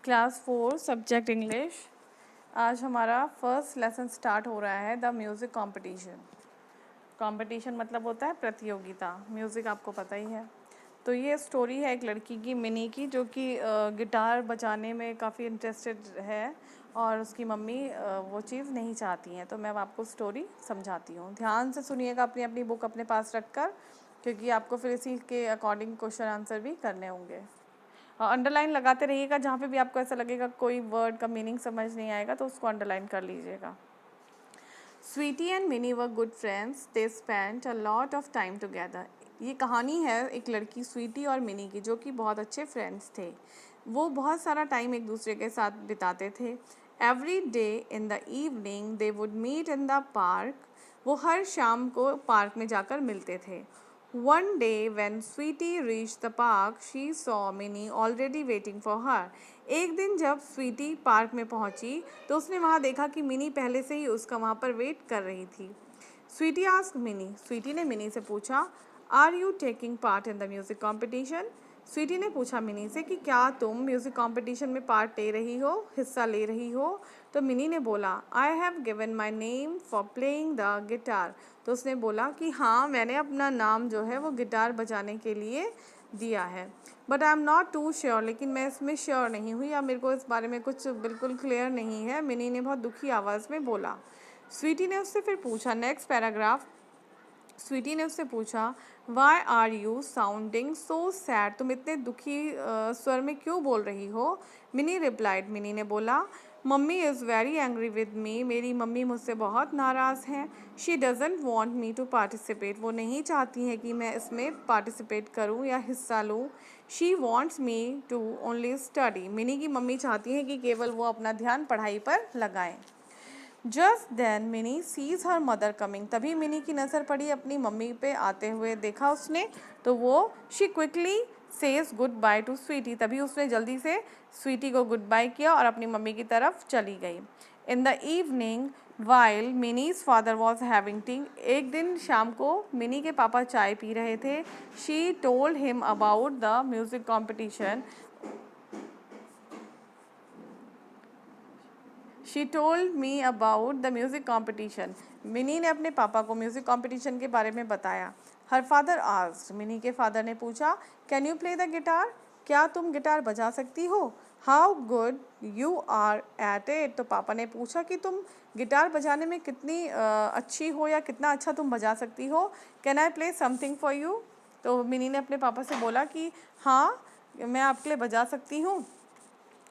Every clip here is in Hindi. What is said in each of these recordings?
Class 4 subject English. आज हमारा फर्स्ट लेसन स्टार्ट हो रहा है, द म्यूज़िक कंपटीशन। कंपटीशन मतलब होता है प्रतियोगिता। म्यूज़िक आपको पता ही है। तो ये स्टोरी है एक लड़की की, मिनी की, जो कि गिटार बजाने में काफ़ी इंटरेस्टेड है और उसकी मम्मी वो चीज़ नहीं चाहती हैं। तो मैं आपको स्टोरी समझाती हूँ, ध्यान से सुनिएगा अपनी अपनी बुक अपने पास रखकर, क्योंकि आपको फिर इसी के अकॉर्डिंग क्वेश्चन आंसर भी करने होंगे। अंडरलाइन लगाते रहिएगा, जहाँ पे भी आपको ऐसा लगेगा कोई वर्ड का मीनिंग समझ नहीं आएगा तो उसको अंडरलाइन कर लीजिएगा। Sweety and Mini were good friends, they spent a lot of time together. ये कहानी है एक लड़की स्वीटी और मिनी की, जो कि बहुत अच्छे फ्रेंड्स थे। वो बहुत सारा टाइम एक दूसरे के साथ बिताते थे। Every day in the evening they would meet in the park. वो हर शाम को पार्क में जाकर मिलते थे। One day when Sweetie reached the park, she saw Minnie already waiting for her. एक दिन जब स्वीटी पार्क में पहुंची तो उसने वहां देखा कि मिनी पहले से ही उसका वहां पर वेट कर रही थी। स्वीटी आस्क्ड मिनी, स्वीटी ने मिनी से पूछा, are you taking part in the music competition? Sweety ने पूछा मिनी से कि क्या तुम म्यूज़िक कंपटीशन में पार्ट ले रही हो, हिस्सा ले रही हो? तो मिनी ने बोला, I have given my name for playing the guitar. तो उसने बोला कि हाँ, मैंने अपना नाम जो है वो गिटार बजाने के लिए दिया है। But I am not too sure, लेकिन मैं इसमें श्योर नहीं हुई या मेरे को इस बारे में कुछ बिल्कुल क्लियर नहीं है, मिनी ने बहुत दुखी आवाज़ में बोला। स्वीटी ने उससे फिर पूछा, नेक्स्ट पैराग्राफ। स्वीटी ने उससे पूछा, why are you sounding so sad? तुम इतने दुखी स्वर में क्यों बोल रही हो? मिनी रिप्लाइड, मिनी ने बोला, mummy is very angry with me. मेरी मम्मी मुझसे बहुत नाराज़ हैं। She doesn't want me to participate. वो नहीं चाहती हैं कि मैं इसमें पार्टिसिपेट करूं या हिस्सा लूं। She wants me to only study. Mini की मम्मी चाहती हैं कि केवल वो अपना ध्यान पढ़ाई पर लगाएं। Just then Mini sees her mother coming. तभी मिनी की नज़र पड़ी अपनी मम्मी पे आते हुए, देखा उसने तो वो she quickly says goodbye to Sweety. तभी उसने जल्दी से स्वीटी को गुड बाय किया और अपनी मम्मी की तरफ चली गई। इन the evening while minis father was having T. एक दिन शाम को मिनी के पापा चाय पी रहे थे। She told him about the music competition. She told me about the music competition. Mini ने अपने पापा को म्यूज़िक कॉम्पिटिशन के बारे में बताया। हर फादर आस्क्ड, मिनी के फादर ने पूछा, can you play the guitar? क्या तुम गिटार बजा सकती हो? How good you are at it? तो पापा ने पूछा कि तुम गिटार बजाने में कितनी अच्छी हो या कितना अच्छा तुम बजा सकती हो। Can I play something for you? तो मिनी ने अपने पापा से बोला कि हाँ, मैं आपके लिए बजा सकती हूँ।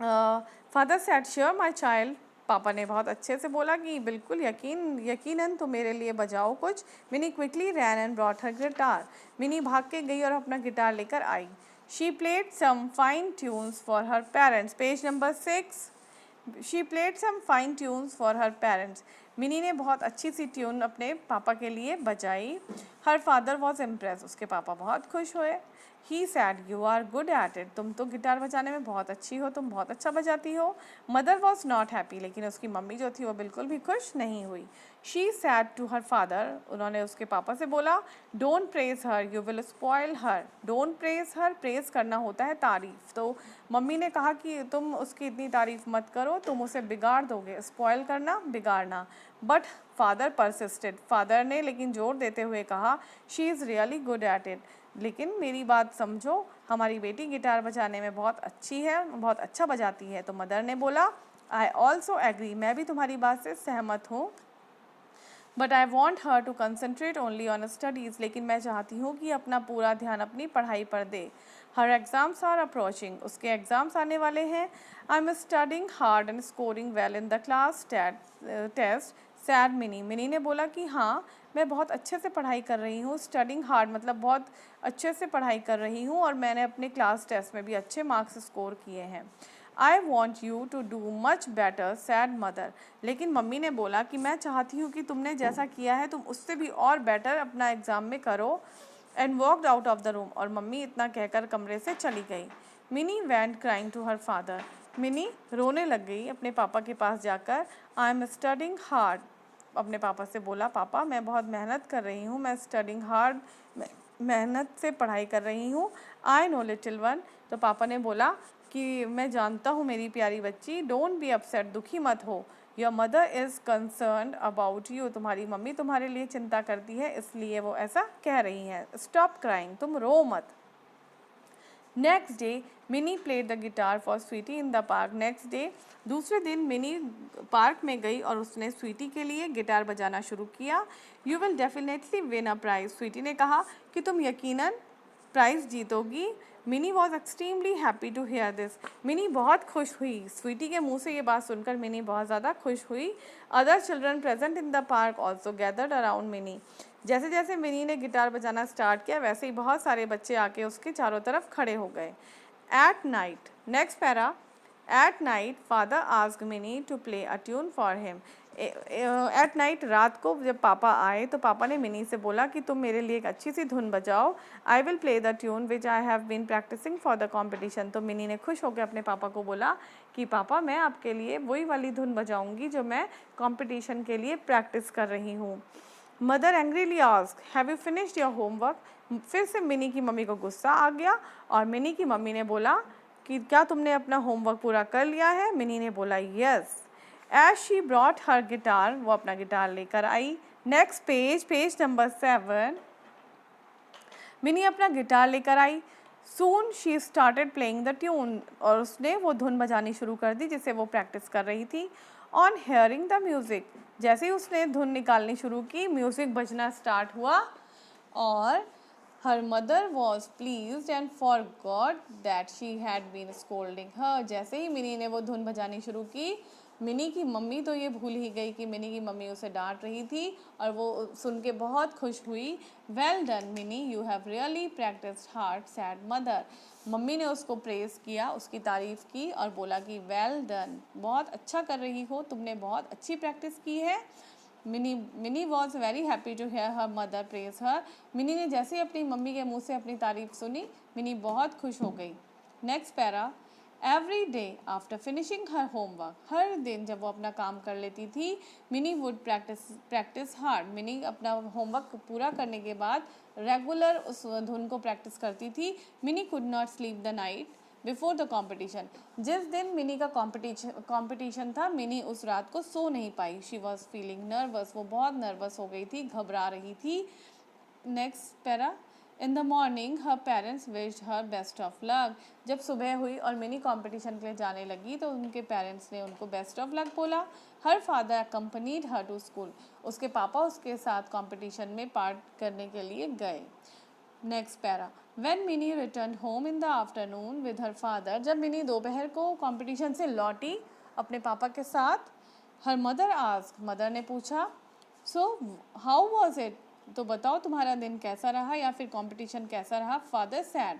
Father said, sure my child. पापा ने बहुत अच्छे से बोला कि बिल्कुल, यकीनन तो मेरे लिए बजाओ कुछ। Mini quickly ran and brought her guitar. Mini भाग के गई और अपना गिटार लेकर आई। She played some fine tunes for her parents. Page number 6। She played some fine tunes for her parents. Mini ने बहुत अच्छी सी ट्यून अपने पापा के लिए बजाई। Her father was impress. उसके पापा बहुत खुश हुए। He said, you are good at it. तुम तो गिटार बजाने में बहुत अच्छी हो, तुम बहुत अच्छा बजाती हो। Mother was not happy. लेकिन उसकी मम्मी जो थी वो बिल्कुल भी खुश नहीं हुई। She said to her father. उन्होंने उसके पापा से बोला, don't praise her, you will spoil her. Don't praise her, praise करना होता है तारीफ। तो मम्मी ने कहा कि तुम उसकी इतनी तारीफ मत करो, तुम उसे बिगाड़ दोगे। स्पॉयल करना, बिगाड़ना। But father persisted. फादर ने लेकिन जोर देते हुए कहा, she is really good at it. लेकिन मेरी बात समझो, हमारी बेटी गिटार बजाने में बहुत अच्छी है, बहुत अच्छा बजाती है। तो मदर ने बोला, आई ऑल्सो एग्री। मैं भी तुम्हारी बात से सहमत हूँ। But I want her to concentrate only on studies. लेकिन मैं चाहती हूँ कि अपना पूरा ध्यान अपनी पढ़ाई पर दे। Her exams are approaching. उसके एग्ज़ाम्स आने वाले हैं। I am studying hard and scoring well in the class test. Said Mini. Mini ने बोला कि हाँ, मैं बहुत अच्छे से पढ़ाई कर रही हूँ। स्टडिंग हार्ड मतलब बहुत अच्छे से पढ़ाई कर रही हूँ और मैंने अपने क्लास टेस्ट में भी अच्छे मार्क्स स्कोर किए हैं। I want you to do much better, said mother. लेकिन मम्मी ने बोला कि मैं चाहती हूँ कि तुमने जैसा किया है तुम उससे भी और बेटर अपना एग्ज़ाम में करो। And walked out of the room. और मम्मी इतना कहकर कमरे से चली गई। Mini went crying to her father. Mini रोने लग गई अपने पापा के पास जाकर। I am studying hard. अपने पापा से बोला, पापा मैं बहुत मेहनत कर रही हूँ, मैं स्टडिंग हार्ड, मेहनत से पढ़ाई कर रही हूँ। I know little one. तो पापा ने बोला कि मैं जानता हूँ मेरी प्यारी बच्ची, डोंट बी अपसेट, दुखी मत हो, your mother is concern about you, तुम्हारी मम्मी तुम्हारे लिए चिंता करती है इसलिए वो ऐसा कह रही हैं। स्टॉप क्राइंग, तुम रो मत। Next day Mini played the guitar for Sweety in the park. Next day दूसरे दिन मिनी पार्क में गई और उसने स्वीटी के लिए गिटार बजाना शुरू किया। You will definitely win a prize, sweetie ने कहा कि तुम यकीनन प्राइज़ जीतोगी। Mini was extremely happy to hear this, Mini बहुत खुश हुई। स्वीटी के मुंह से ये बात सुनकर मिनी बहुत ज़्यादा खुश हुई। Other children present in the park also gathered around mini, जैसे जैसे मिनी ने गिटार बजाना स्टार्ट किया वैसे ही बहुत सारे बच्चे आके उसके चारों तरफ खड़े हो गए। At night, next para, at night father asked mini to play a tune for him. At night, रात को जब पापा आए तो पापा ने मिनी से बोला कि तुम मेरे लिए एक अच्छी सी धुन बजाओ। I will play the tune which I have been practising for the competition. तो मिनी ने खुश होकर अपने पापा को बोला कि पापा मैं आपके लिए वही वाली धुन बजाऊंगी जो मैं कॉम्पिटिशन के लिए प्रैक्टिस कर रही हूँ। Mother angrily asked, have you finished your homework. फिर से मिनी की मम्मी को गुस्सा आ गया और मिनी की मम्मी ने बोला कि क्या तुमने अपना होमवर्क पूरा कर लिया है। मिनी ने बोला yes. As she brought her guitar, वो अपना गिटार लेकर आई। Next page, page number 7, Mini अपना गिटार लेकर आई। Soon she started playing the tune, और उसने वो धुन बजानी शुरू कर दी जिसे वो प्रैक्टिस कर रही थी। ऑन हेयरिंग द म्यूज़िक, जैसे ही उसने धुन निकालनी शुरू की म्यूज़िक बजना स्टार्ट हुआ और her mother was pleased and forgot that she had been scolding her. जैसे ही मिनी ने वो धुन बजानी शुरू की मिनी की मम्मी तो ये भूल ही गई कि मिनी की मम्मी उसे डांट रही थी और वो सुन के बहुत खुश हुई। Well done mini, you have really practised hard, sad mother. Mummy ने उसको प्रेज़ किया, उसकी तारीफ़ की और बोला कि वेल डन, बहुत अच्छा कर रही हो, तुमने बहुत अच्छी प्रैक्टिस की है। Mini was very happy to hear her mother praise her. Mini ने जैसे ही अपनी मम्मी के मुंह से अपनी तारीफ सुनी मिनी बहुत खुश हो गई। Next para, every day after finishing her homework, हर दिन जब वो अपना काम कर लेती थी Mini would practise hard. Mini अपना होमवर्क पूरा करने के बाद रेगुलर उस धुन को प्रैक्टिस करती थी। Mini could not sleep the night before the competition, जिस दिन मिनी का कॉम्पिटिशन था मिनी उस रात को सो नहीं पाई। शी वॉज फीलिंग नर्वस, वो बहुत नर्वस हो गई थी, घबरा रही थी। Next para, in the morning her parents wished her best of luck. जब सुबह हुई और मिनी कॉम्पिटिशन के लिए जाने लगी तो उनके पेरेंट्स ने उनको बेस्ट ऑफ लक बोला। Her father accompanied her to school, उसके पापा उसके साथ कॉम्पिटिशन में पार्ट करने के लिए गए। Next para, when mini return home in the afternoon with her father, जब मिनी दोपहर को कॉम्पिटिशन से लौटी अपने पापा के साथ, हर मदर आस्क्ड, मदर ने पूछा, सो हाउ वॉज इट, तो बताओ तुम्हारा दिन कैसा रहा या फिर कंपटीशन कैसा रहा। Father said,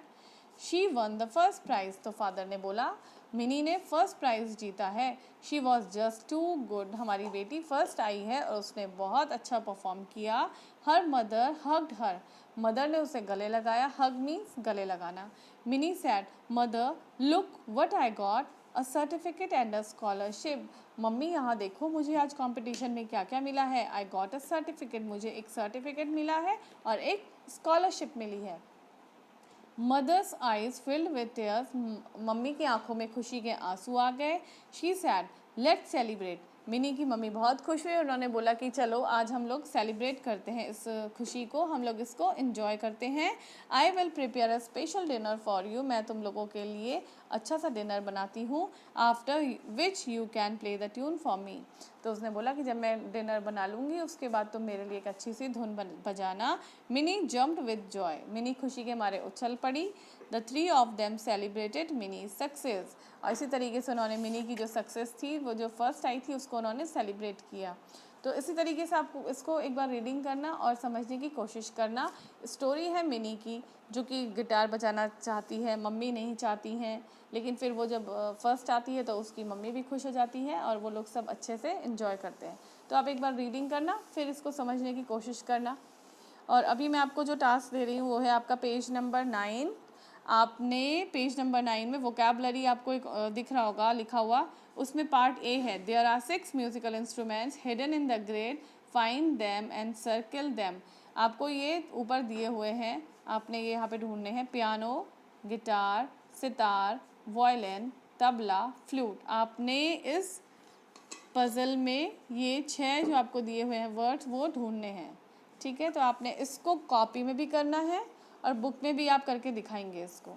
she won the first prize, तो फादर ने बोला मिनी ने फर्स्ट प्राइज जीता है। She was just too good, हमारी बेटी फर्स्ट आई है और उसने बहुत अच्छा परफॉर्म किया। हर मदर हग्ड हर, मदर ने उसे गले लगाया। हग मीन्स गले लगाना। Mini sad, mother look what I got, a certificate and a scholarship. Mummy यहाँ देखो मुझे आज कंपटीशन में क्या क्या मिला है। आई गॉट अ सर्टिफिकेट, मुझे एक सर्टिफिकेट मिला है और एक स्कॉलरशिप मिली है। Mother's eyes filled with tears, mummy की आंखों में खुशी के आंसू आ गए। She said, let's celebrate, Mini की मम्मी बहुत खुश हुई। उन्होंने बोला कि चलो आज हम लोग सेलिब्रेट करते हैं इस खुशी को, हम लोग इसको एंजॉय करते हैं। I will prepare a special dinner for you, मैं तुम लोगों के लिए अच्छा सा डिनर बनाती हूँ। After which you can play the tune for me, तो उसने बोला कि जब मैं डिनर बना लूँगी उसके बाद तुम मेरे लिए एक अच्छी सी धुन बजाना। Mini jumped with Joy, mini खुशी के मारे उछल पड़ी। The three of them celebrated mini success, और इसी तरीके से उन्होंने मिनी की जो सक्सेस थी, वो जो फर्स्ट आई थी, उसको उन्होंने सेलिब्रेट किया। तो इसी तरीके से आपको इसको एक बार रीडिंग करना और समझने की कोशिश करना। स्टोरी है मिनी की जो कि गिटार बजाना चाहती है, मम्मी नहीं चाहती हैं, लेकिन फिर वो जब फर्स्ट आती है तो उसकी मम्मी भी खुश हो जाती है और वो लोग सब अच्छे से एंजॉय करते हैं। तो आप एक बार रीडिंग करना, फिर इसको समझने की कोशिश करना। और अभी मैं आपको जो टास्क दे रही हूँ वो है आपका पेज नंबर 9। आपने पेज नंबर 9 में वोकैबुलरी आपको एक दिख रहा होगा लिखा हुआ, उसमें पार्ट ए है, there are 6 musical instruments hidden in the grid, find them and circle them. आपको ये ऊपर दिए हुए हैं, आपने ये यहाँ पे ढूंढने हैं। Piano, guitar, sitar, violin, tabla, flute. आपने इस पज़ल में ये 6 जो आपको दिए हुए हैं वर्ड्स वो ढूंढने हैं, ठीक है। तो आपने इसको कॉपी में भी करना है और बुक में भी आप करके दिखाएंगे इसको।